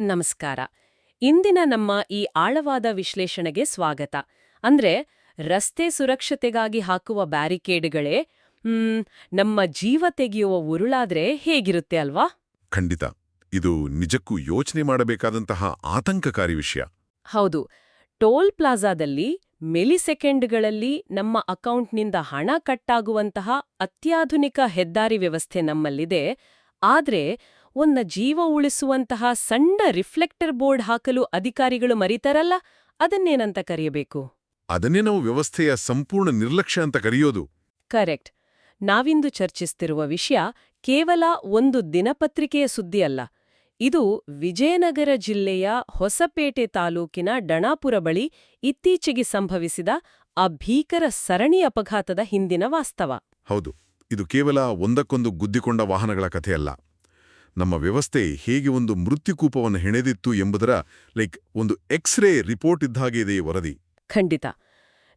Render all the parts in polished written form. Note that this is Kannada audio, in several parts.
ನಮಸ್ಕಾರ. ಇಂದಿನ ನಮ್ಮ ಈ ಆಳವಾದ ವಿಶ್ಲೇಷಣೆಗೆ ಸ್ವಾಗತ. ಅಂದ್ರೆ, ರಸ್ತೆ ಸುರಕ್ಷತೆಗಾಗಿ ಹಾಕುವ ಬ್ಯಾರಿಕೇಡ್ಗಳೇ ನಮ್ಮ ಜೀವ ತೆಗೆಯುವ ಉರುಳಾದ್ರೆ ಹೇಗಿರುತ್ತೆ ಅಲ್ವಾ? ಖಂಡಿತ. ಇದು ನಿಜಕ್ಕೂ ಯೋಚನೆ ಮಾಡಬೇಕಾದಂತಹ ಆತಂಕಕಾರಿ ವಿಷಯ. ಹೌದು. ಟೋಲ್ ಪ್ಲಾಜಾದಲ್ಲಿ ಮಿಲಿಸೆಕೆಂಡ್ಗಳಲ್ಲಿ ನಮ್ಮ ಅಕೌಂಟ್ನಿಂದ ಹಣ ಕಟ್ಟಾಗುವಂತಹ ಅತ್ಯಾಧುನಿಕ ಹೆದ್ದಾರಿ ವ್ಯವಸ್ಥೆ ನಮ್ಮಲ್ಲಿದೆ. ಆದ್ರೆ ಒಂದು ಜೀವ ಉಳಿಸುವಂತಹ ಸಣ್ಣ ರಿಫ್ಲೆಕ್ಟರ್ ಬೋರ್ಡ್ ಹಾಕಲು ಅಧಿಕಾರಿಗಳು ಮರೀತಾರಲ್ಲ, ಅದನ್ನೇನಂತ ಕರೆಯಬೇಕು? ಅದನ್ನೇ ನಾವು ವ್ಯವಸ್ಥೆಯ ಸಂಪೂರ್ಣ ನಿರ್ಲಕ್ಷ್ಯ ಅಂತ ಕರೆಯೋದು. ಕರೆಕ್ಟ್. ನಾವಿಂದು ಚರ್ಚಿಸ್ತಿರುವ ವಿಷಯ ಕೇವಲ ಒಂದು ದಿನಪತ್ರಿಕೆಯ ಸುದ್ದಿ ಅಲ್ಲ. ಇದು ವಿಜಯನಗರ ಜಿಲ್ಲೆಯ ಹೊಸಪೇಟೆ ತಾಲೂಕಿನ ಡಣಾಪುರ ಬಳಿ ಇತ್ತೀಚೆಗೆ ಸಂಭವಿಸಿದ ಆ ಭೀಕರ ಸರಣಿ ಅಪಘಾತದ ಹಿಂದಿನ ವಾಸ್ತವ. ಹೌದು, ಇದು ಕೇವಲ ಒಂದಕ್ಕೊಂದು ಗುದ್ದಿಕೊಂಡ ವಾಹನಗಳ ಕಥೆಯಲ್ಲ. ನಮ್ಮ ವ್ಯವಸ್ಥೆ ಹೇಗೆ ಒಂದು ಮೃತ್ಯುಕೂಪವನ್ನು ಹೆಣೆದಿತ್ತು ಎಂಬುದರ ಒಂದು ಎಕ್ಸ್ರೇ ರಿಪೋರ್ಟ್ ಇದ್ದಾಗೆ ಇದೆ ಈ ವರದಿ. ಖಂಡಿತ.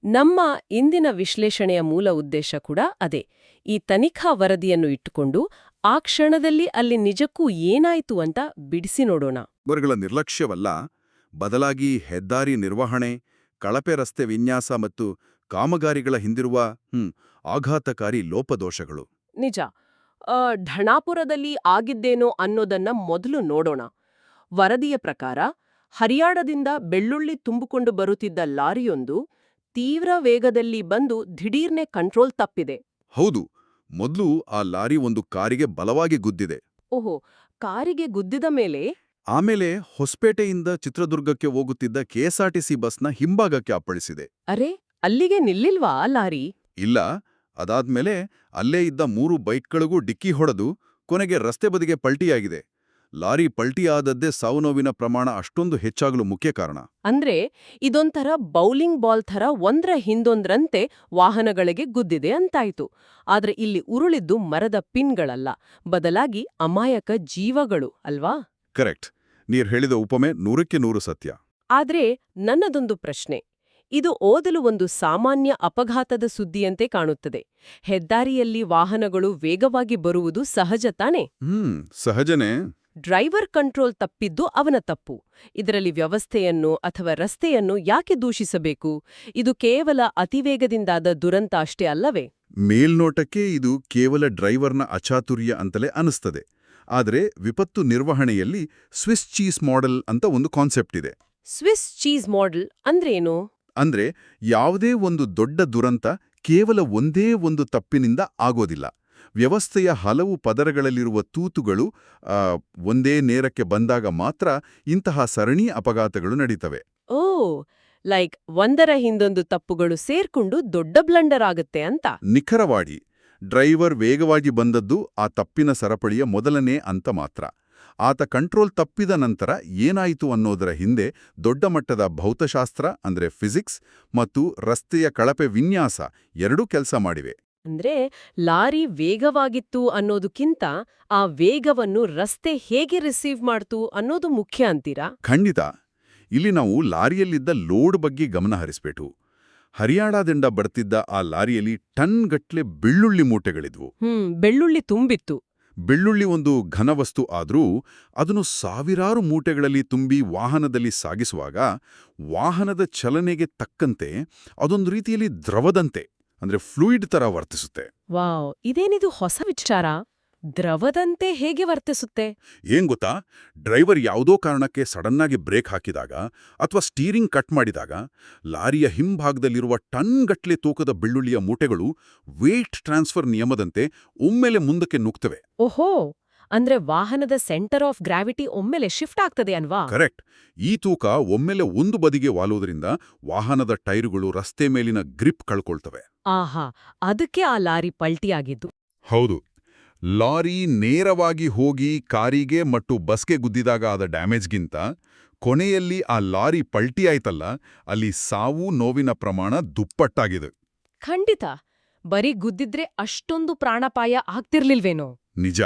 ನಮ್ಮ ಇಂದಿನ ವಿಶ್ಲೇಷಣೆಯ ಮೂಲ ಉದ್ದೇಶ ಕೂಡ ಅದೇ. ಈ ತನಿಖಾ ವರದಿಯನ್ನು ಇಟ್ಟುಕೊಂಡು ಆ ಕ್ಷಣದಲ್ಲಿ ಅಲ್ಲಿ ನಿಜಕ್ಕೂ ಏನಾಯ್ತು ಅಂತ ಬಿಡಿಸಿ ನೋಡೋಣ. ಇವರುಗಳ ನಿರ್ಲಕ್ಷ್ಯವಲ್ಲ, ಬದಲಾಗಿ ಹೆದ್ದಾರಿ ನಿರ್ವಹಣೆ, ಕಳಪೆ ರಸ್ತೆ ವಿನ್ಯಾಸ ಮತ್ತು ಕಾಮಗಾರಿಗಳ ಹಿಂದಿರುವ ಆಘಾತಕಾರಿ ಲೋಪದೋಷಗಳು. ನಿಜ. ಢಣಾಪುರದಲ್ಲಿ ಆಗಿದ್ದೇನೋ ಅನ್ನೋದನ್ನ ಮೊದಲು ನೋಡೋಣ. ವರದಿಯ ಪ್ರಕಾರ ಹರಿಯಾಣದಿಂದ ಬೆಳ್ಳುಳ್ಳಿ ತುಂಬಿಕೊಂಡು ಬರುತ್ತಿದ್ದ ಲಾರಿಯೊಂದು ತೀವ್ರ ವೇಗದಲ್ಲಿ ಬಂದು ದಿಢೀರ್ನೆ ಕಂಟ್ರೋಲ್ ತಪ್ಪಿದೆ. ಹೌದು, ಮೊದಲು ಆ ಲಾರಿ ಒಂದು ಕಾರಿಗೆ ಬಲವಾಗಿ ಗುದ್ದಿದೆ. ಓಹೋ, ಕಾರಿಗೆ ಗುದ್ದಿದ ಮೇಲೆ? ಆಮೇಲೆ ಹೊಸಪೇಟೆಯಿಂದ ಚಿತ್ರದುರ್ಗಕ್ಕೆ ಹೋಗುತ್ತಿದ್ದ ಕೆಎಸ್ಆರ್ಟಿಸಿ ಬಸ್ನ ಹಿಂಭಾಗಕ್ಕೆ ಅಪ್ಪಳಿಸಿದೆ. ಅರೆ, ಅಲ್ಲಿಗೆ ನಿಲ್ಲಿಲ್ವಾ ಆ ಲಾರಿ? ಇಲ್ಲ, ಅದಾದ್ಮೇಲೆ ಅಲ್ಲೇ ಇದ್ದ 3 ಬೈಕ್ಗಳಿಗೂ ಡಿಕ್ಕಿ ಹೊಡೆದು ಕೊನೆಗೆ ರಸ್ತೆ ಬದಿಗೆ ಪಲ್ಟಿಯಾಗಿದೆ. ಲಾರಿ ಪಲ್ಟಿಯಾದದ್ದೇ ಸಾವು ನೋವಿನ ಪ್ರಮಾಣ ಅಷ್ಟೊಂದು ಹೆಚ್ಚಾಗಲು ಮುಖ್ಯ ಕಾರಣ. ಅಂದ್ರೆ ಇದೊಂಥರ ಬೌಲಿಂಗ್ ಬಾಲ್ ಥರ ಒಂದ್ರ ಹಿಂದೊಂದ್ರಂತೆ ವಾಹನಗಳಿಗೆ ಗುದ್ದಿದೆ ಅಂತಾಯ್ತು. ಆದ್ರೆ ಇಲ್ಲಿ ಉರುಳಿದ್ದು ಮರದ ಪಿನ್ಗಳಲ್ಲ, ಬದಲಾಗಿ ಅಮಾಯಕ ಜೀವಗಳು ಅಲ್ವಾ? ಕರೆಕ್ಟ್. ನೀರ್ ಹೇಳಿದ ಉಪಮೆ 100% ಸತ್ಯ. ಆದ್ರೆ ನನ್ನದೊಂದು ಪ್ರಶ್ನೆ. ಇದು ಓದಲು ಒಂದು ಸಾಮಾನ್ಯ ಅಪಘಾತದ ಸುದ್ದಿಯಂತೆ ಕಾಣುತ್ತದೆ. ಹೆದ್ದಾರಿಯಲ್ಲಿ ವಾಹನಗಳು ವೇಗವಾಗಿ ಬರುವುದು ಸಹಜ ತಾನೆ? ಸಹಜನೇ. ಡ್ರೈವರ್ ಕಂಟ್ರೋಲ್ ತಪ್ಪಿದ್ದು ಅವನ ತಪ್ಪು. ಇದರಲ್ಲಿ ವ್ಯವಸ್ಥೆಯನ್ನು ಅಥವಾ ರಸ್ತೆಯನ್ನು ಯಾಕೆ ದೂಷಿಸಬೇಕು? ಇದು ಕೇವಲ ಅತಿವೇಗದಿಂದಾದ ದುರಂತ ಅಷ್ಟೇ ಅಲ್ಲವೇ? ಮೇಲ್ನೋಟಕ್ಕೆ ಇದು ಕೇವಲ ಡ್ರೈವರ್ನ ಅಚಾತುರ್ಯ ಅಂತಲೇ ಅನಿಸ್ತದೆ. ಆದರೆ ವಿಪತ್ತು ನಿರ್ವಹಣೆಯಲ್ಲಿ ಸ್ವಿಸ್ ಚೀಸ್ ಮಾಡೆಲ್ ಅಂತ ಒಂದು ಕಾನ್ಸೆಪ್ಟ್ ಇದೆ. ಸ್ವಿಸ್ ಚೀಸ್ ಮಾಡೆಲ್ ಅಂದ್ರೇನು? ಅಂದ್ರೆ ಯಾವುದೇ ಒಂದು ದೊಡ್ಡ ದುರಂತ ಕೇವಲ ಒಂದೇ ಒಂದು ತಪ್ಪಿನಿಂದ ಆಗೋದಿಲ್ಲ. ವ್ಯವಸ್ಥೆಯ ಹಲವು ಪದರಗಳಲ್ಲಿರುವ ತೂತುಗಳು ಒಂದೇ ನೇರಕ್ಕೆ ಬಂದಾಗ ಮಾತ್ರ ಇಂತಹ ಸರಣಿ ಅಪಘಾತಗಳು ನಡೀತವೆ. ಓ, ಲೈಕ್ ಒಂದರ ಹಿಂದೊಂದು ತಪ್ಪುಗಳು ಸೇರ್ಕೊಂಡು ದೊಡ್ಡ ಬ್ಲಂಡರ್ ಆಗುತ್ತೆ ಅಂತ. ನಿಖರವಾಗಿ. ಡ್ರೈವರ್ ವೇಗವಾಗಿ ಬಂದದ್ದು ಆ ತಪ್ಪಿನ ಸರಪಳಿಯ ಮೊದಲನೇ ಹಂತ ಮಾತ್ರ. ಆತ ಕಂಟ್ರೋಲ್ ತಪ್ಪಿದ ನಂತರ ಏನಾಯಿತು ಅನ್ನೋದರ ಹಿಂದೆ ದೊಡ್ಡ ಮಟ್ಟದ ಭೌತಶಾಸ್ತ್ರ ಅಂದ್ರೆ ಫಿಸಿಕ್ಸ್ ಮತ್ತು ರಸ್ತೆಯ ಕಳಪೆ ವಿನ್ಯಾಸ ಎರಡೂ ಕೆಲಸ ಮಾಡಿವೆ. ಅಂದ್ರೆ ಲಾರಿ ವೇಗವಾಗಿತ್ತು ಅನ್ನೋದಕ್ಕಿಂತ ಆ ವೇಗವನ್ನು ರಸ್ತೆ ಹೇಗೆ ರಿಸೀವ್ ಮಾಡ್ತು ಅನ್ನೋದು ಮುಖ್ಯ ಅಂತೀರಾ? ಖಂಡಿತ. ಇಲ್ಲಿ ನಾವು ಲಾರಿಯಲ್ಲಿದ್ದ ಲೋಡ್ ಬಗ್ಗೆ ಗಮನ ಹರಿಸ್ಬೇಕು. ಹರಿಯಾಣದಿಂದ ಬರ್ತಿದ್ದ ಆ ಲಾರಿಯಲ್ಲಿ ಟನ್ಗಟ್ಲೆ ಬೆಳ್ಳುಳ್ಳಿ ಮೂಟೆಗಳಿದ್ವು. ಬೆಳ್ಳುಳ್ಳಿ ತುಂಬಿತ್ತು. ಬೆಳ್ಳುಳ್ಳಿ ಒಂದು ಘನವಸ್ತು ಆದರೂ ಅದನ್ನು ಸಾವಿರಾರು ಮೂಟೆಗಳಲ್ಲಿ ತುಂಬಿ ವಾಹನದಲ್ಲಿ ಸಾಗಿಸುವಾಗ ವಾಹನದ ಚಲನೆಗೆ ತಕ್ಕಂತೆ ಅದೊಂದು ರೀತಿಯಲ್ಲಿ ದ್ರವದಂತೆ ಅಂದ್ರೆ ಫ್ಲೂಯಿಡ್ ತರ ವರ್ತಿಸುತ್ತೆ. ವಾವ್, ಇದೇನಿದು ಹೊಸ ವಿಚಾರ! ದ್ರವದಂತೆ ಹೇಗೆ ವರ್ತಿಸುತ್ತೆ? ಏನ್ ಗೊತ್ತಾ, ಡ್ರೈವರ್ ಯಾವುದೋ ಕಾರಣಕ್ಕೆ ಸಡನ್ನಾಗಿ ಬ್ರೇಕ್ ಹಾಕಿದಾಗ ಅಥವಾ ಸ್ಟೀರಿಂಗ್ ಕಟ್ ಮಾಡಿದಾಗ ಲಾರಿಯ ಹಿಂಭಾಗದಲ್ಲಿರುವ ಟನ್ಗಟ್ಲೆ ತೂಕದ ಬೆಳ್ಳುಳ್ಳಿಯ ಮೂಟೆಗಳು ವೇಟ್ ಟ್ರಾನ್ಸ್ಫರ್ ನಿಯಮದಂತೆ ಒಮ್ಮೆಲೆ ಮುಂದಕ್ಕೆ ನುಗ್ತವೆ. ಓಹೋ, ಅಂದ್ರೆ ವಾಹನದ ಸೆಂಟರ್ ಆಫ್ ಗ್ರಾವಿಟಿ ಒಮ್ಮೆಲೆ ಶಿಫ್ಟ್ ಆಗ್ತದೆ ಅನ್ವಾ? ಕರೆಕ್ಟ್. ಈ ತೂಕ ಒಮ್ಮೆಲೆ ಒಂದು ಬದಿಗೆ ವಾಲೋದ್ರಿಂದ ವಾಹನದ ಟೈರುಗಳು ರಸ್ತೆ ಮೇಲಿನ ಗ್ರಿಪ್ ಕಳ್ಕೊಳ್ತವೆ. ಆಹಾ, ಅದಕ್ಕೆ ಆ ಲಾರಿ ಪಲ್ಟಿಯಾಗಿದ್ದು. ಹೌದು. ಲಾರಿ ನೇರವಾಗಿ ಹೋಗಿ ಕಾರಿಗೆ ಮತ್ತು ಬಸ್ಗೆ ಗುದ್ದಿದಾಗ ಆದ ಡ್ಯಾಮೇಜ್ಗಿಂತ ಕೊನೆಯಲ್ಲಿ ಆ ಲಾರಿ ಪಲ್ಟಿಯಾಯ್ತಲ್ಲ, ಅಲ್ಲಿ ಸಾವು ನೋವಿನ ಪ್ರಮಾಣ ದುಪ್ಪಟ್ಟಾಗಿದೆ. ಖಂಡಿತ. ಬರೀ ಗುದ್ದಿದ್ರೆ ಅಷ್ಟೊಂದು ಪ್ರಾಣಾಪಾಯ ಆಗ್ತಿರ್ಲಿಲ್ವೇನೋ? ನಿಜ.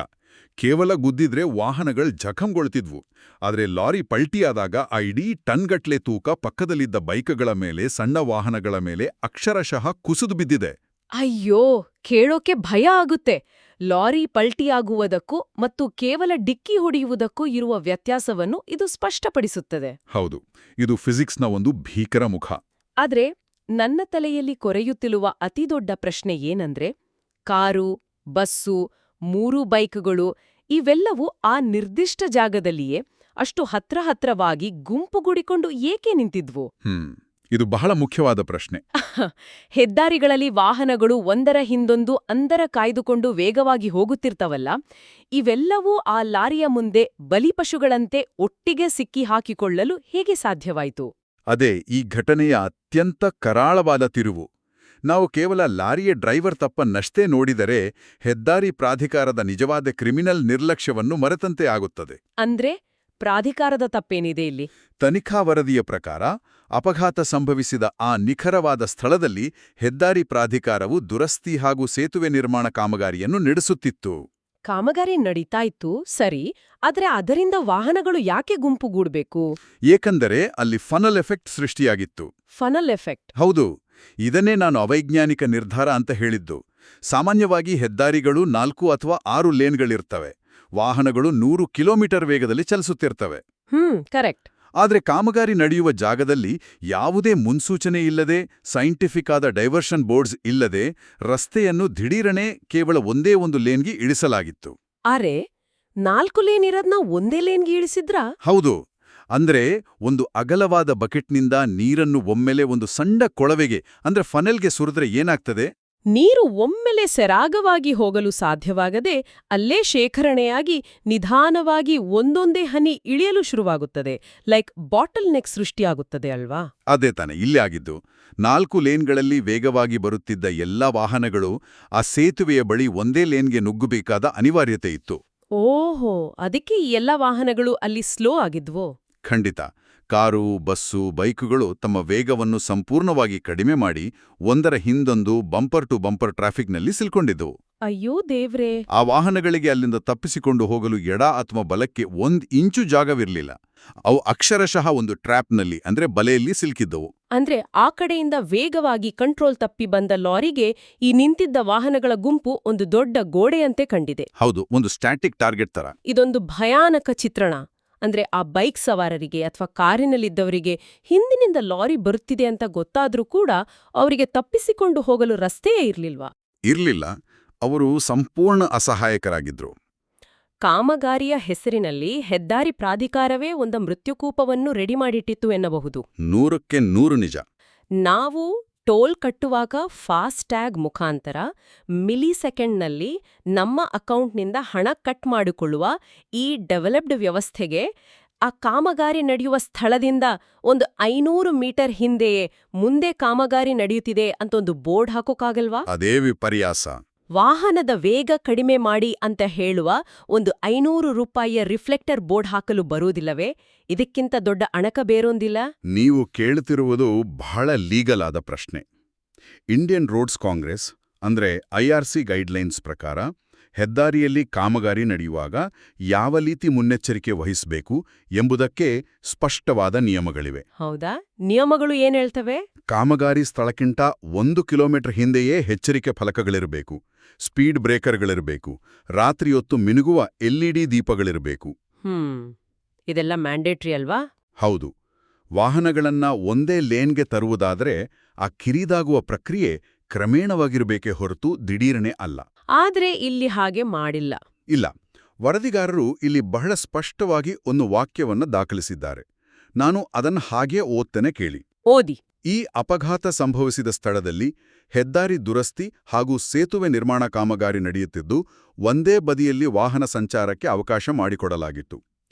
ಕೇವಲ ಗುದ್ದಿದ್ರೆ ವಾಹನಗಳು ಜಖಂಗೊಳ್ತಿದ್ವು. ಆದರೆ ಲಾರಿ ಪಲ್ಟಿಯಾದಾಗ ಆ ಇಡೀ ಟನ್ಗಟ್ಲೆ ತೂಕ ಪಕ್ಕದಲ್ಲಿದ್ದ ಬೈಕ್ಗಳ ಮೇಲೆ, ಸಣ್ಣ ವಾಹನಗಳ ಮೇಲೆ ಅಕ್ಷರಶಃ ಕುಸಿದು ಬಿದ್ದಿದೆ. ಅಯ್ಯೋ, ಕೇಳೋಕೆ ಭಯ ಆಗುತ್ತೆ. ಲಾರಿ ಪಲ್ಟಿಯಾಗುವುದಕ್ಕೂ ಮತ್ತು ಕೇವಲ ಡಿಕ್ಕಿ ಹೊಡೆಯುವುದಕ್ಕೂ ಇರುವ ವ್ಯತ್ಯಾಸವನ್ನು ಇದು ಸ್ಪಷ್ಟಪಡಿಸುತ್ತದೆ. ಹೌದು, ಇದು ಫಿಸಿಕ್ಸ್ನ ಒಂದು ಭೀಕರ ಮುಖ. ಆದ್ರೆ ನನ್ನ ತಲೆಯಲ್ಲಿ ಕೊರೆಯುತ್ತಿರುವ ಅತಿದೊಡ್ಡ ಪ್ರಶ್ನೆ ಏನಂದ್ರೆ, ಕಾರು, ಬಸ್ಸು, 3 ಬೈಕ್ಗಳು ಇವೆಲ್ಲವೂ ಆ ನಿರ್ದಿಷ್ಟ ಜಾಗದಲ್ಲಿಯೇ ಅಷ್ಟು ಹತ್ರವಾಗಿ ಗುಂಪುಗೂಡಿಕೊಂಡು ಏಕೆ ನಿಂತಿದ್ವು? ಇದು ಬಹಳ ಮುಖ್ಯವಾದ ಪ್ರಶ್ನೆ. ಹೆದ್ದಾರಿಗಳಲ್ಲಿ ವಾಹನಗಳು ಒಂದರ ಹಿಂದೊಂದು ಅಂತರ ಕಾಯ್ದುಕೊಂಡು ವೇಗವಾಗಿ ಹೋಗುತ್ತಿರ್ತವಲ್ಲ, ಇವೆಲ್ಲವೂ ಆ ಲಾರಿಯ ಮುಂದೆ ಬಲಿಪಶುಗಳಂತೆ ಒಟ್ಟಿಗೆ ಸಿಕ್ಕಿ ಹಾಕಿಕೊಳ್ಳಲು ಹೇಗೆ ಸಾಧ್ಯವಾಯಿತು? ಅದೇ ಈ ಘಟನೆಯ ಅತ್ಯಂತ ಕರಾಳವಾದ ತಿರುವು. ನಾವು ಕೇವಲ ಲಾರಿಯ ಡ್ರೈವರ್ ತಪ್ಪನ್ನಷ್ಟೇ ನೋಡಿದರೆ ಹೆದ್ದಾರಿ ಪ್ರಾಧಿಕಾರದ ನಿಜವಾದ ಕ್ರಿಮಿನಲ್ ನಿರ್ಲಕ್ಷ್ಯವನ್ನು ಮರೆತಂತೆ ಆಗುತ್ತದೆ. ಅಂದ್ರೆ ಪ್ರಾಧಿಕಾರದ ತಪ್ಪೇನಿದೆ ಇಲ್ಲಿ? ತನಿಖಾ ವರದಿಯ ಪ್ರಕಾರ ಅಪಘಾತ ಸಂಭವಿಸಿದ ಆ ನಿಖರವಾದ ಸ್ಥಳದಲ್ಲಿ ಹೆದ್ದಾರಿ ಪ್ರಾಧಿಕಾರವು ದುರಸ್ತಿ ಹಾಗೂ ಸೇತುವೆ ನಿರ್ಮಾಣ ಕಾಮಗಾರಿಯನ್ನು ನಡೆಸುತ್ತಿತ್ತು. ಕಾಮಗಾರಿ ನಡೀತಾ ಇತ್ತು, ಸರಿ. ಆದ್ರೆ ಅದರಿಂದ ವಾಹನಗಳು ಯಾಕೆ ಗುಂಪುಗೂಡ್ಬೇಕು? ಏಕೆಂದರೆ ಅಲ್ಲಿ ಫನಲ್ ಎಫೆಕ್ಟ್ ಸೃಷ್ಟಿಯಾಗಿತ್ತು. Funnel effect? ಹೌದು, ಇದನ್ನೇ ನಾನು ಅವೈಜ್ಞಾನಿಕ ನಿರ್ಧಾರ ಅಂತ ಹೇಳಿದ್ದು. ಸಾಮಾನ್ಯವಾಗಿ ಹೆದ್ದಾರಿಗಳು 4 ಅಥವಾ 6 ಲೇನ್ಗಳಿರ್ತವೆ. ವಾಹನಗಳು 100 ಕಿಲೋಮೀಟರ್ ವೇಗದಲ್ಲಿ ಚಲಿಸುತ್ತಿರ್ತವೆ. ಕರೆಕ್ಟ್. ಆದರೆ ಕಾಮಗಾರಿ ನಡೆಯುವ ಜಾಗದಲ್ಲಿ ಯಾವುದೇ ಮುನ್ಸೂಚನೆ ಇಲ್ಲದೆ, ಸೈಂಟಿಫಿಕ್ ಆದ ಡೈವರ್ಷನ್ ಬೋರ್ಡ್ಸ್ ಇಲ್ಲದೆ ರಸ್ತೆಯನ್ನು ದಿಢೀರನೆ ಕೇವಲ ಒಂದೇ ಒಂದು ಲೇನ್ಗೆ ಇಳಿಸಲಾಗಿತ್ತು. ಆರೆ 4 ಲೇನ್ ಇರೋದ್ನ ಒಂದೇ ಲೇನ್ಗೆ ಇಳಿಸಿದ್ರಾ? ಹೌದು. ಅಂದ್ರೆ ಒಂದು ಅಗಲವಾದ ಬಕೆಟ್ನಿಂದ ನೀರನ್ನು ಒಮ್ಮೆಲೆ ಒಂದು ಸಣ್ಣ ಕೊಳವೆಗೆ ಅಂದ್ರೆ ಫನೆಲ್ಗೆ ಸುರಿದ್ರೆ ಏನಾಗ್ತದೆ? ನೀರು ಒಮ್ಮೆಲೆ ಸರಾಗವಾಗಿ ಹೋಗಲು ಸಾಧ್ಯವಾಗದೆ ಅಲ್ಲೇ ಶೇಖರಣೆಯಾಗಿ ನಿಧಾನವಾಗಿ ಒಂದೊಂದೇ ಹನಿ ಇಳಿಯಲು ಶುರುವಾಗುತ್ತದೆ. ಲೈಕ್ ಬಾಟಲ್ ನೆಕ್ ಸೃಷ್ಟಿಯಾಗುತ್ತದೆ ಅಲ್ವಾ? ಅದೇ ತಾನೆ ಇಲ್ಲಿ ಆಗಿದ್ದು. 4 ಲೇನ್ಗಳಲ್ಲಿ ವೇಗವಾಗಿ ಬರುತ್ತಿದ್ದ ಎಲ್ಲಾ ವಾಹನಗಳು ಆ ಸೇತುವೆಯ ಬಳಿ ಒಂದೇ ಲೇನ್ಗೆ ನುಗ್ಗಬೇಕಾದ ಅನಿವಾರ್ಯತೆ ಇತ್ತು. ಓಹೋ, ಅದಕ್ಕೆ ಈ ಎಲ್ಲ ವಾಹನಗಳು ಅಲ್ಲಿ ಸ್ಲೋ ಆಗಿದ್ವೋ? ಖಂಡಿತ. ಕಾರು, ಬಸ್ಸು, ಬೈಕುಗಳು ತಮ್ಮ ವೇಗವನ್ನು ಸಂಪೂರ್ಣವಾಗಿ ಕಡಿಮೆ ಮಾಡಿ ಒಂದರ ಹಿಂದೊಂದು ಬಂಪರ್ ಟು ಬಂಪರ್ ಟ್ರಾಫಿಕ್ನಲ್ಲಿ ಸಿಲ್ಕೊಂಡಿದ್ದವು. ಅಯ್ಯೋ ದೇವ್ರೇ! ಆ ವಾಹನಗಳಿಗೆ ಅಲ್ಲಿಂದ ತಪ್ಪಿಸಿಕೊಂಡು ಹೋಗಲು ಎಡ ಅಥವಾ ಬಲಕ್ಕೆ 1 ಇಂಚು ಜಾಗವಿರಲಿಲ್ಲ. ಅವು ಅಕ್ಷರಶಃ ಒಂದು ಟ್ರ್ಯಾಪ್ನಲ್ಲಿ ಅಂದ್ರೆ ಬಲೆಯಲ್ಲಿ ಸಿಲುಕಿದ್ದವು. ಅಂದ್ರೆ ಆ ಕಡೆಯಿಂದ ವೇಗವಾಗಿ ಕಂಟ್ರೋಲ್ ತಪ್ಪಿ ಬಂದ ಲಾರಿಗೆ ಈ ನಿಂತಿದ್ದ ವಾಹನಗಳ ಗುಂಪು ಒಂದು ದೊಡ್ಡ ಗೋಡೆಯಂತೆ ಕಂಡಿದೆ. ಹೌದು, ಒಂದು ಸ್ಟ್ಯಾಟಿಕ್ ಟಾರ್ಗೆಟ್ ತರ. ಇದೊಂದು ಭಯಾನಕ ಚಿತ್ರಣ. ಅಂದ್ರೆ ಆ ಬೈಕ್ ಸವಾರರಿಗೆ ಅಥವಾ ಕಾರಿನಲ್ಲಿದ್ದವರಿಗೆ ಹಿಂದಿನಿಂದ ಲಾರಿ ಬರುತ್ತಿದೆ ಅಂತ ಗೊತ್ತಾದ್ರೂ ಕೂಡ ಅವರಿಗೆ ತಪ್ಪಿಸಿಕೊಂಡು ಹೋಗಲು ರಸ್ತೆಯೇ ಇರ್ಲಿಲ್ವಾ? ಇರ್ಲಿಲ್ಲ. ಅವರು ಸಂಪೂರ್ಣ ಅಸಹಾಯಕರಾಗಿದ್ರು. ಕಾಮಗಾರಿಯ ಹೆಸರಿನಲ್ಲಿ ಹೆದ್ದಾರಿ ಪ್ರಾಧಿಕಾರವೇ ಒಂದು ಮೃತ್ಯುಕೂಪವನ್ನು ರೆಡಿ ಮಾಡಿಟ್ಟಿತ್ತು ಎನ್ನಬಹುದು. 100ಕ್ಕೆ 100 ನಿಜ. ನಾವು ಟೋಲ್ ಕಟ್ಟುವಾಗ ಫಾಸ್ಟ್ ಟ್ಯಾಗ್ ಮುಖಾಂತರ ಮಿಲಿಸೆಕೆಂಡ್ನಲ್ಲಿ ನಮ್ಮ ಅಕೌಂಟ್ನಿಂದ ಹಣ ಕಟ್ ಮಾಡಿಕೊಳ್ಳುವ ಈ ಡೆವಲಪ್ಡ್ ವ್ಯವಸ್ಥೆಗೆ ಆ ಕಾಮಗಾರಿ ನಡೆಯುವ ಸ್ಥಳದಿಂದ ಒಂದು 500 ಮೀಟರ್ ಹಿಂದೆಯೇ ಮುಂದೆ ಕಾಮಗಾರಿ ನಡೆಯುತ್ತಿದೆ ಅಂತ ಒಂದು ಬೋರ್ಡ್ ಹಾಕೋಕ್ಕಾಗಲ್ವಾ? ಅದೇ ವಿಪರ್ಯಾಸ. ವಾಹನದ ವೇಗ ಕಡಿಮೆ ಮಾಡಿ ಅಂತ ಹೇಳುವ ಒಂದು 500 ರೂಪಾಯಿಯ ರಿಫ್ಲೆಕ್ಟರ್ ಬೋರ್ಡ್ ಹಾಕಲು ಬರುವುದಿಲ್ಲವೇ? ಇದಕ್ಕಿಂತ ದೊಡ್ಡ ಅಣಕ ಬೇರೊಂದಿಲ್ಲ. ನೀವು ಕೇಳುತ್ತಿರುವುದು ಬಹಳ ಲೀಗಲ್ ಆದ ಪ್ರಶ್ನೆ. ಇಂಡಿಯನ್ ರೋಡ್ಸ್ ಕಾಂಗ್ರೆಸ್ ಅಂದ್ರೆ IRC ಗೈಡ್ಲೈನ್ಸ್ ಪ್ರಕಾರ ಹೆದ್ದಾರಿಯಲ್ಲಿ ಕಾಮಗಾರಿ ನಡೆಯುವಾಗ ಯಾವ ರೀತಿ ಮುನ್ನೆಚ್ಚರಿಕೆ ವಹಿಸಬೇಕು ಎಂಬುದಕ್ಕೆ ಸ್ಪಷ್ಟವಾದ ನಿಯಮಗಳಿವೆ. ಹೌದಾ? ನಿಯಮಗಳು ಏನ್ ಹೇಳ್ತವೆ? ಕಾಮಗಾರಿ ಸ್ಥಳಕ್ಕಿಂತ 1 ಕಿಲೋಮೀಟರ್ ಹಿಂದೆಯೇ ಎಚ್ಚರಿಕೆ ಫಲಕಗಳಿರಬೇಕು, ಸ್ಪೀಡ್ ಬ್ರೇಕರ್ಗಳಿರಬೇಕು, ರಾತ್ರಿಯೊತ್ತು ಮಿನುಗುವ LED ದೀಪಗಳಿರಬೇಕು. ಇದೆಲ್ಲ ಮ್ಯಾಂಡೇಟ್ರಿ ಅಲ್ವಾ? ಹೌದು. ವಾಹನಗಳನ್ನ ಒಂದೇ ಲೇನ್ಗೆ ತರುವುದಾದರೆ ಆ ಕಿರಿದಾಗುವ ಪ್ರಕ್ರಿಯೆ ಕ್ರಮೇಣವಾಗಿರಬೇಕೇ ಹೊರತು ದಿಢೀರನೆ ಅಲ್ಲ. ಆದ್ರೆ ಇಲ್ಲಿ ಹಾಗೆ ಮಾಡಿಲ್ಲ. ಇಲ್ಲ. ವರದಿಗಾರರು ಇಲ್ಲಿ ಬಹಳ ಸ್ಪಷ್ಟವಾಗಿ ಒಂದು ವಾಕ್ಯವನ್ನ ದಾಖಲಿಸಿದ್ದಾರೆ. ನಾನು ಅದನ್ನು ಹಾಗೇ ಓದ್ತೇನೆ, ಕೇಳಿ. ಓದಿ. ಈ ಅಪಘಾತ ಸಂಭವಿಸಿದ ಸ್ಥಳದಲ್ಲಿ ಹೆದ್ದಾರಿ ದುರಸ್ತಿ ಹಾಗೂ ಸೇತುವೆ ನಿರ್ಮಾಣ ಕಾಮಗಾರಿ ನಡೆಯುತ್ತಿದ್ದು ಒಂದೇ ಬದಿಯಲ್ಲಿ ವಾಹನ ಸಂಚಾರಕ್ಕೆ ಅವಕಾಶ ಮಾಡಿಕೊಡಲಾಗಿತ್ತು.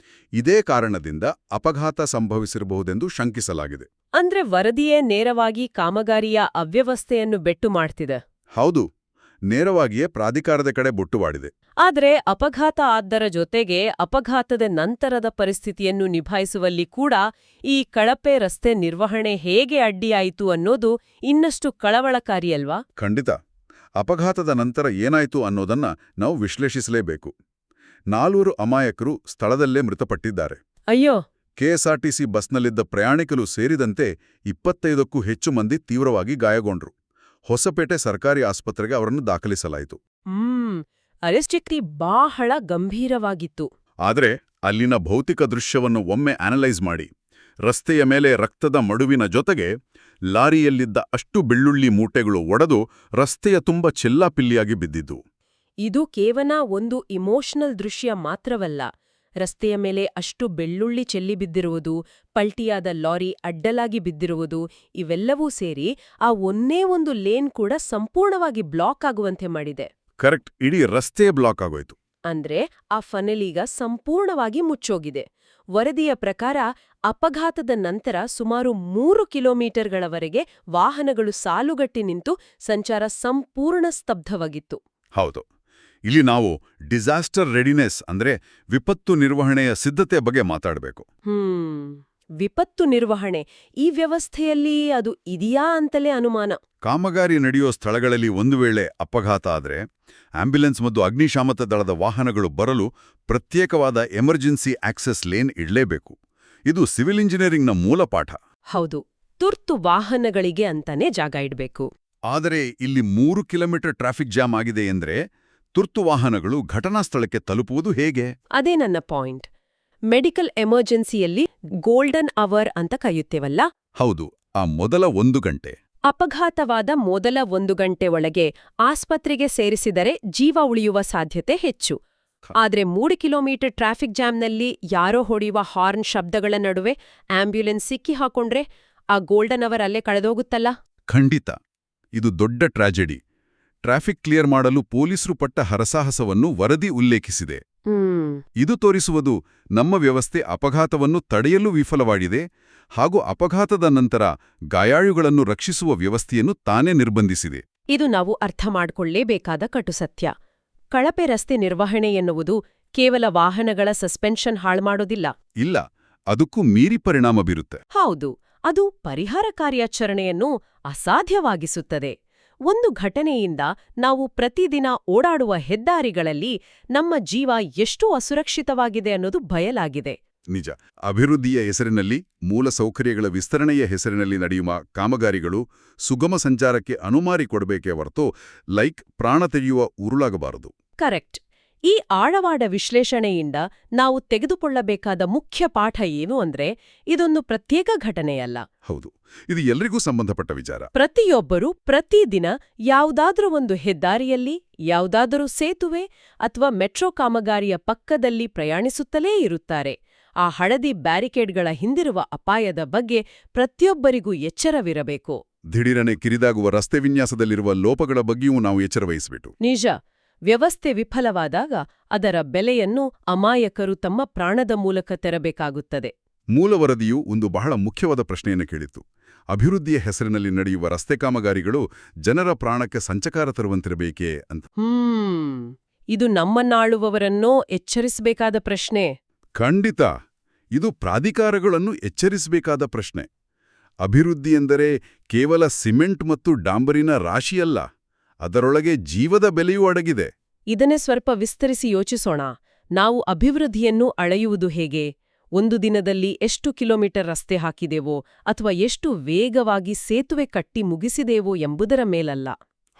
ಇದೇ ಕಾರಣದಿಂದ ಅಪಘಾತ ಸಂಭವಿಸಿರಬಹುದೆಂದು ಶಂಕಿಸಲಾಗಿದೆ. ಅಂದ್ರೆ ವರದಿಯೇ ನೇರವಾಗಿ ಕಾಮಗಾರಿಯ ಅವ್ಯವಸ್ಥೆಯನ್ನು ಬೆಟ್ಟು ಮಾಡ್ತಿದೆ. ಹೌದು, ನೇರವಾಗಿಯೇ ಪ್ರಾಧಿಕಾರದ ಕಡೆ ಬೊಟ್ಟುವಾಡಿದೆ. ಆದ್ರೆ ಅಪಘಾತ ಆದ್ದರ ಜೊತೆಗೆ ಅಪಘಾತದ ನಂತರದ ಪರಿಸ್ಥಿತಿಯನ್ನು ನಿಭಾಯಿಸುವಲ್ಲಿ ಕೂಡ ಈ ಕಳಪೆ ರಸ್ತೆ ನಿರ್ವಹಣೆ ಹೇಗೆ ಅಡ್ಡಿಯಾಯಿತು ಅನ್ನೋದು ಇನ್ನಷ್ಟು ಕಳವಳಕಾರಿಯಲ್ವಾ? ಖಂಡಿತ. ಅಪಘಾತದ ನಂತರ ಏನಾಯಿತು ಅನ್ನೋದನ್ನ ನಾವು ವಿಶ್ಲೇಷಿಸಲೇಬೇಕು. 4 ಅಮಾಯಕರು ಸ್ಥಳದಲ್ಲೇ ಮೃತಪಟ್ಟಿದ್ದಾರೆ. ಅಯ್ಯೋ! KSRTC ಬಸ್ನಲ್ಲಿದ್ದ ಪ್ರಯಾಣಿಕರು ಸೇರಿದಂತೆ 25ಕ್ಕೂ ಹೆಚ್ಚು ಮಂದಿ ತೀವ್ರವಾಗಿ ಗಾಯಗೊಂಡ್ರು. ಹೊಸಪೇಟೆ ಸರ್ಕಾರಿ ಆಸ್ಪತ್ರೆಗೆ ಅವರನ್ನು ದಾಖಲಿಸಲಾಯಿತು. ಪರಿಸ್ಥಿತಿ ಬಹಳ ಗಂಭೀರವಾಗಿತ್ತು. ಆದರೆ ಅಲ್ಲಿನ ಭೌತಿಕ ದೃಶ್ಯವನ್ನು ಒಮ್ಮೆ ಅನಲೈಸ್ ಮಾಡಿ, ರಸ್ತೆಯ ಮೇಲೆ ರಕ್ತದ ಮಡುವಿನ ಜೊತೆಗೆ ಲಾರಿಯಲ್ಲಿದ್ದ ಅಷ್ಟು ಬೆಳ್ಳುಳ್ಳಿ ಮೂಟೆಗಳು ಒಡೆದು ರಸ್ತೆಯ ತುಂಬ ಚೆಲ್ಲಾಪಿಲ್ಲಿಯಾಗಿ ಬಿದ್ದಿದ್ದು. ಇದು ಕೇವಲ ಒಂದು ಇಮೋಷನಲ್ ದೃಶ್ಯ ಮಾತ್ರವಲ್ಲ. ರಸ್ತೆಯ ಮೇಲೆ ಅಷ್ಟು ಬೆಳ್ಳುಳ್ಳಿ ಚೆಲ್ಲಿ ಬಿದ್ದಿರುವುದು, ಪಲ್ಟಿಯಾದ ಲಾರಿ ಅಡ್ಡಲಾಗಿ ಬಿದ್ದಿರುವುದು, ಇವೆಲ್ಲವೂ ಸೇರಿ ಆ ಒಂದೇ ಒಂದು ಲೇನ್ ಕೂಡ ಸಂಪೂರ್ಣವಾಗಿ ಬ್ಲಾಕ್ ಆಗುವಂತೆ ಮಾಡಿದೆ. ಕರೆಕ್ಟ್, ಇಡೀ ರಸ್ತೆ ಬ್ಲಾಕ್ ಆಗೋಯ್ತು. ಅಂದ್ರೆ ಆ ಫನೆಲ್ ಈಗ ಸಂಪೂರ್ಣವಾಗಿ ಮುಚ್ಚೋಗಿದೆ. ವರದಿಯ ಪ್ರಕಾರ ಅಪಘಾತದ ನಂತರ ಸುಮಾರು 3 ಕಿಲೋಮೀಟರ್ಗಳವರೆಗೆ ವಾಹನಗಳು ಸಾಲುಗಟ್ಟಿ ನಿಂತು ಸಂಚಾರ ಸಂಪೂರ್ಣ ಸ್ತಬ್ಧವಾಗಿತ್ತು. ಹೌದು, ಇಲ್ಲಿ ನಾವು ಡಿಸಾಸ್ಟರ್ ರೆಡಿನೆಸ್ ಅಂದ್ರೆ ವಿಪತ್ತು ನಿರ್ವಹಣೆಯ ಸಿದ್ಧತೆ ಬಗ್ಗೆ ಮಾತಾಡಬೇಕು. ವಿಪತ್ತು ನಿರ್ವಹಣೆ ಈ ವ್ಯವಸ್ಥೆಯಲ್ಲಿ ಅದು ಇದೆಯಾ ಅಂತಲೇ ಅನುಮಾನ. ಕಾಮಗಾರಿ ನಡೆಯೋ ಸ್ಥಳಗಳಲ್ಲಿ ಒಂದು ವೇಳೆ ಅಪಘಾತ ಆದರೆ ಆಂಬ್ಯುಲೆನ್ಸ್ ಮತ್ತು ಅಗ್ನಿಶಾಮಕ ದಳದ ವಾಹನಗಳು ಬರಲು ಪ್ರತ್ಯೇಕವಾದ ಎಮರ್ಜೆನ್ಸಿ ಆಕ್ಸೆಸ್ ಲೇನ್ ಇಡಲೇಬೇಕು. ಇದು ಸಿವಿಲ್ ಇಂಜಿನಿಯರಿಂಗ್ನ ಮೂಲ ಪಾಠ. ಹೌದು, ತುರ್ತು ವಾಹನಗಳಿಗೆ ಅಂತಾನೆ ಜಾಗ ಇಡಬೇಕು. ಆದರೆ ಇಲ್ಲಿ 3 ಕಿಲೋಮೀಟರ್ ಟ್ರಾಫಿಕ್ ಜಾಮ್ ಆಗಿದೆ ಎಂದ್ರೆ ತುರ್ತು ವಾಹನಗಳು ಘಟನಾ ಸ್ಥಳಕ್ಕೆ ತಲುಪುವುದು ಹೇಗೆ? ಅದೇ ನನ್ನ ಪಾಯಿಂಟ್. ಮೆಡಿಕಲ್ ಎಮರ್ಜೆನ್ಸಿಯಲ್ಲಿ ಗೋಲ್ಡನ್ ಅವರ್ ಅಂತ ಕರೆಯುತ್ತೇವಲ್ಲ? ಹೌದು, ಆ ಮೊದಲ 1 ಗಂಟೆ. ಅಪಘಾತವಾದ ಮೊದಲ 1 ಗಂಟೆ ಒಳಗೆ ಆಸ್ಪತ್ರೆಗೆ ಸೇರಿಸಿದರೆ ಜೀವ ಉಳಿಯುವ ಸಾಧ್ಯತೆ ಹೆಚ್ಚು. ಆದ್ರೆ 3 ಕಿಲೋಮೀಟರ್ ಟ್ರಾಫಿಕ್ ಜಾಮ್ನಲ್ಲಿ ಯಾರೋ ಹೊಡೆಯುವ ಹಾರ್ನ್ ಶಬ್ದಗಳ ನಡುವೆ ಆಂಬ್ಯುಲೆನ್ಸ್ ಸಿಕ್ಕಿ ಹಾಕೊಂಡ್ರೆ ಆ ಗೋಲ್ಡನ್ ಅವರ್ ಅಲ್ಲೇ ಕಳೆದೋಗುತ್ತಲ್ಲ? ಖಂಡಿತ, ಇದು ದೊಡ್ಡ ಟ್ರಾಜೆಡಿ. ಟ್ರಾಫಿಕ್ ಕ್ಲಿಯರ್ ಮಾಡಲು ಪೊಲೀಸರು ಪಟ್ಟ ಹರಸಾಹಸವನ್ನು ವರದಿ ಉಲ್ಲೇಖಿಸಿದೆ. ಇದು ತೋರಿಸುವುದು ನಮ್ಮ ವ್ಯವಸ್ಥೆ ಅಪಘಾತವನ್ನು ತಡೆಯಲು ವಿಫಲವಾಗಿದೆ ಹಾಗೂ ಅಪಘಾತದ ನಂತರ ಗಾಯಾಳುಗಳನ್ನು ರಕ್ಷಿಸುವ ವ್ಯವಸ್ಥೆಯನ್ನು ತಾನೇ ನಿರ್ಬಂಧಿಸಿದೆ. ಇದು ನಾವು ಅರ್ಥ ಮಾಡ್ಕೊಳ್ಳೇಬೇಕಾದ ಕಟುಸತ್ಯ. ಕಳಪೆ ರಸ್ತೆ ನಿರ್ವಹಣೆ ಎನ್ನುವುದು ಕೇವಲ ವಾಹನಗಳ ಸಸ್ಪೆನ್ಷನ್ ಹಾಳ್ಮಾಡೋದಿಲ್ಲ. ಇಲ್ಲ, ಅದಕ್ಕೂ ಮೀರಿ ಪರಿಣಾಮ ಬೀರುತ್ತೆ. ಹೌದು, ಅದು ಪರಿಹಾರ ಕಾರ್ಯಾಚರಣೆಯನ್ನು ಅಸಾಧ್ಯವಾಗಿಸುತ್ತದೆ. ಒಂದು ಘಟನೆಯಿಂದ ನಾವು ಪ್ರತಿದಿನ ಓಡಾಡುವ ಹೆದ್ದಾರಿಗಳಲ್ಲಿ ನಮ್ಮ ಜೀವ ಎಷ್ಟು ಅಸುರಕ್ಷಿತವಾಗಿದೆ ಅನ್ನೋದು ಬಯಲಾಗಿದೆ. ನಿಜ. ಅಭಿವೃದ್ಧಿಯ ಹೆಸರಿನಲ್ಲಿ, ಮೂಲ ಸೌಕರ್ಯಗಳ ವಿಸ್ತರಣೆಯ ಹೆಸರಿನಲ್ಲಿ ನಡೆಯುವ ಕಾಮಗಾರಿಗಳು ಸುಗಮ ಸಂಚಾರಕ್ಕೆ ಅನುಮಾರಿ ಕೊಡಬೇಕೇ ಹೊರತು ಪ್ರಾಣ ತೆಗೆಯುವ ಉರುಳಾಗಬಾರದು. ಕರೆಕ್ಟ್. ಈ ಆಳವಾದ ವಿಶ್ಲೇಷಣೆಯಿಂದ ನಾವು ತೆಗೆದುಕೊಳ್ಳಬೇಕಾದ ಮುಖ್ಯ ಪಾಠ ಏನು ಅಂದ್ರೆ, ಇದೊಂದು ಪ್ರತ್ಯೇಕ ಘಟನೆಯಲ್ಲ. ಹೌದು, ಇದು ಎಲ್ರಿಗೂ ಸಂಬಂಧಪಟ್ಟ ವಿಚಾರ. ಪ್ರತಿಯೊಬ್ಬರೂ ಪ್ರತಿದಿನ ಯಾವುದಾದ್ರೂ ಒಂದು ಹೆದ್ದಾರಿಯಲ್ಲಿ, ಯಾವುದಾದರೂ ಸೇತುವೆ ಅಥವಾ ಮೆಟ್ರೋ ಕಾಮಗಾರಿಯ ಪಕ್ಕದಲ್ಲಿ ಪ್ರಯಾಣಿಸುತ್ತಲೇ ಇರುತ್ತಾರೆ. ಆ ಹಳದಿ ಬ್ಯಾರಿಕೇಡ್ಗಳ ಹಿಂದಿರುವ ಅಪಾಯದ ಬಗ್ಗೆ ಪ್ರತಿಯೊಬ್ಬರಿಗೂ ಎಚ್ಚರವಿರಬೇಕು. ದಿಢೀರನೆ ಕಿರಿದಾಗುವ ರಸ್ತೆ ವಿನ್ಯಾಸದಲ್ಲಿರುವ ಲೋಪಗಳ ಬಗ್ಗೆಯೂ ನಾವು ಎಚ್ಚರವಹಿಸಬೇಕು. ನಿಜ. ವ್ಯವಸ್ಥೆ ವಿಫಲವಾದಾಗ ಅದರ ಬೆಲೆಯನ್ನು ಅಮಾಯಕರು ತಮ್ಮ ಪ್ರಾಣದ ಮೂಲಕ ತೆರಬೇಕಾಗುತ್ತದೆ. ಮೂಲ ವರದಿಯು ಒಂದು ಬಹಳ ಮುಖ್ಯವಾದ ಪ್ರಶ್ನೆಯನ್ನು ಕೇಳಿತು. ಅಭಿವೃದ್ಧಿಯ ಹೆಸರಿನಲ್ಲಿ ನಡೆಯುವ ರಸ್ತೆ ಕಾಮಗಾರಿಗಳು ಜನರ ಪ್ರಾಣಕ್ಕೆ ಸಂಚಕಾರ ತರುವಂತಿರಬೇಕೇ ಅಂತ. ಇದು ನಮ್ಮನ್ನಾಳುವವರನ್ನೋ ಎಚ್ಚರಿಸಬೇಕಾದ ಪ್ರಶ್ನೆ. ಖಂಡಿತ, ಇದು ಪ್ರಾಧಿಕಾರಗಳನ್ನು ಎಚ್ಚರಿಸಬೇಕಾದ ಪ್ರಶ್ನೆ. ಅಭಿವೃದ್ಧಿ ಎಂದರೆ ಕೇವಲ ಸಿಮೆಂಟ್ ಮತ್ತು ಡಾಂಬರಿನ ರಾಶಿಯಲ್ಲ, ಅದರೊಳಗೆ ಜೀವದ ಬೆಲೆಯೂ ಅಡಗಿದೆ. ಇದನ್ನೇ ಸ್ವಲ್ಪ ವಿಸ್ತರಿಸಿ ಯೋಚಿಸೋಣ. ನಾವು ಅಭಿವೃದ್ಧಿಯನ್ನು ಅಳೆಯುವುದು ಹೇಗೆ? ಒಂದು ದಿನದಲ್ಲಿ ಎಷ್ಟು ಕಿಲೋಮೀಟರ್ ರಸ್ತೆ ಹಾಕಿದೆವೋ ಅಥವಾ ಎಷ್ಟು ವೇಗವಾಗಿ ಸೇತುವೆ ಕಟ್ಟಿ ಮುಗಿಸಿದೆವೋ ಎಂಬುದರ ಮೇಲಲ್ಲ.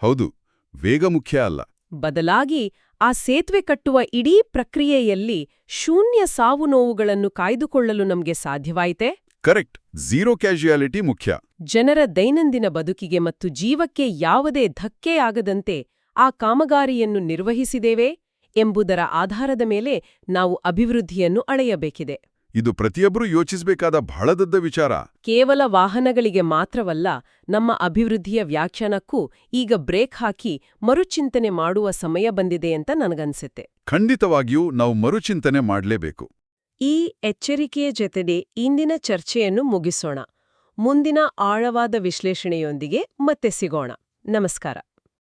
ಹೌದು, ವೇಗ ಮುಖ್ಯ ಅಲ್ಲ. ಬದಲಾಗಿ ಆ ಸೇತುವೆ ಕಟ್ಟುವ ಇಡೀ ಪ್ರಕ್ರಿಯೆಯಲ್ಲಿ ಶೂನ್ಯ ಸಾವು ನೋವುಗಳನ್ನು ಕಾಯ್ದುಕೊಳ್ಳಲು ನಮಗೆ ಸಾಧ್ಯವಾಯಿತೆ? ಕರೆಕ್ಟ್. ಝೀರೋ ಕ್ಯಾಶುಯಾಲಿಟಿ ಮುಖ್ಯ. ಜನರ ದೈನಂದಿನ ಬದುಕಿಗೆ ಮತ್ತು ಜೀವಕ್ಕೆ ಯಾವುದೇ ಧಕ್ಕೆಯಾಗದಂತೆ ಆ ಕಾಮಗಾರಿಯನ್ನು ನಿರ್ವಹಿಸಿದೇವೆ ಎಂಬುದರ ಆಧಾರದ ಮೇಲೆ ನಾವು ಅಭಿವೃದ್ಧಿಯನ್ನು ಅಳೆಯಬೇಕಿದೆ. ಇದು ಪ್ರತಿಯೊಬ್ಬರೂ ಯೋಚಿಸಬೇಕಾದ ಬಹಳ ದೊಡ್ಡ ವಿಚಾರ. ಕೇವಲ ವಾಹನಗಳಿಗೆ ಮಾತ್ರವಲ್ಲ, ನಮ್ಮ ಅಭಿವೃದ್ಧಿಯ ವ್ಯಾಖ್ಯಾನಕ್ಕೂ ಈಗ ಬ್ರೇಕ್ ಹಾಕಿ ಮರುಚಿಂತನೆ ಮಾಡುವ ಸಮಯ ಬಂದಿದೆ ಅಂತ ನನಗನ್ಸುತ್ತೆ. ಖಂಡಿತವಾಗಿಯೂ ನಾವು ಮರುಚಿಂತನೆ ಮಾಡಲೇಬೇಕು. ಈ ಎಚ್ಚರಿಕೆಯ ಜೊತೆಗೆ ಇಂದಿನ ಚರ್ಚೆಯನ್ನು ಮುಗಿಸೋಣ. ಮುಂದಿನ ಆಳವಾದ ವಿಶ್ಲೇಷಣೆಯೊಂದಿಗೆ ಮತ್ತೆ ಸಿಗೋಣ. ನಮಸ್ಕಾರ.